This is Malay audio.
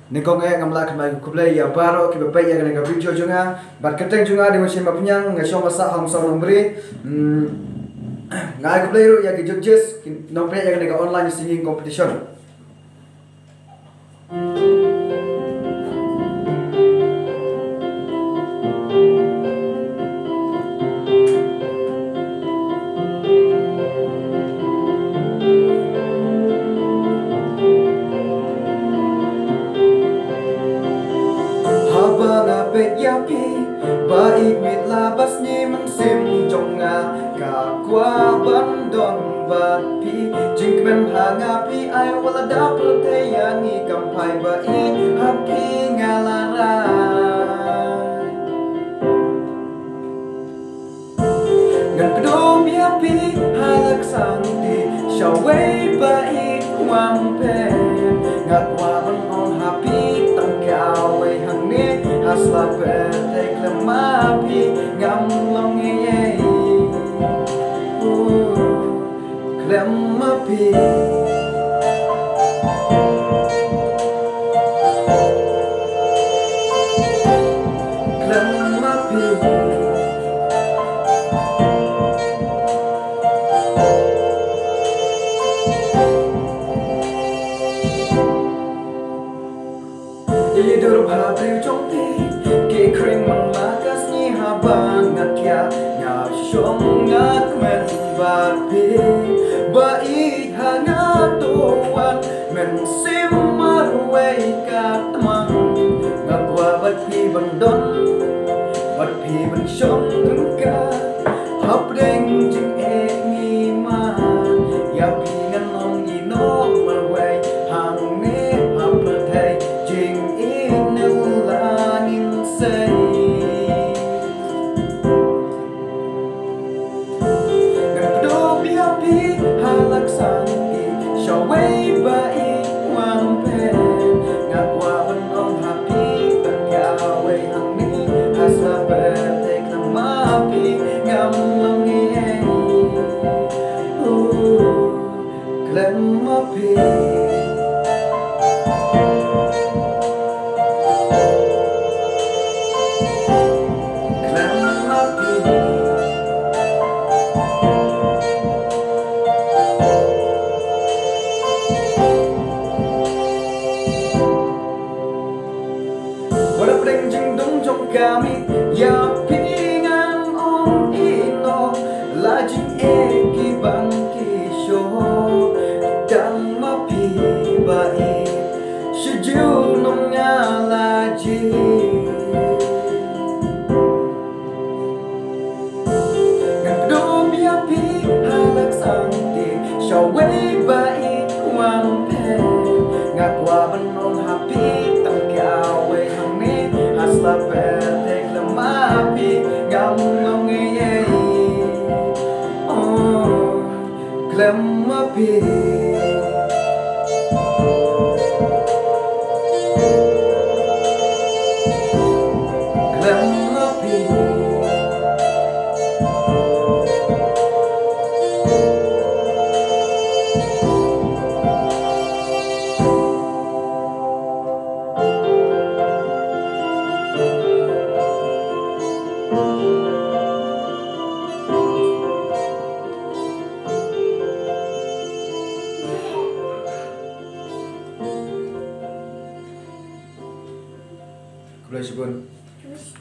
Nikong ngamla kemai kublai ya baro ki bapai ya dengan video junga bat keteng junga di musim apnyang ngasong masa hang song nombri ngai kublai ru ya ki judges nompe ya dengan online singing competition. Pet yapi baik mit labas ni mengsim jonga ka kwa bandon bat pi jingmen hangapi ai wala da perteyangi kampai baik hapi ngalara ngan kedom yapi halak santi syawai baik wampen ngakwa benon hapi tangkawe hangni asla petek lemapi ngamlong ye klemapi klemapi Idur bhabriu chongpi ki kring mang makas ni habang ngatya nya shong ngat men bapi bai hanga tuan men sim marwei katmang ngakwa batpi bandon batpi ban shong rungka hapdeng jing e ngi ma ya pingan nong ni no marwei hang ne hapthai jing halak santi syawai baik wampen ngakwa benon hapi tangkawe hangni asla petek namapi ngamlong ye klemapi kami ya pingan on ino lajing eki bangki show dan mapi baik sejunum ngalaji ngedom yapi halak santi syawai baik wampen ngakwa benon hapi tangkawe hangni asla petek lemapi ngamlong ye klemapi klemapi Kublai Syukun.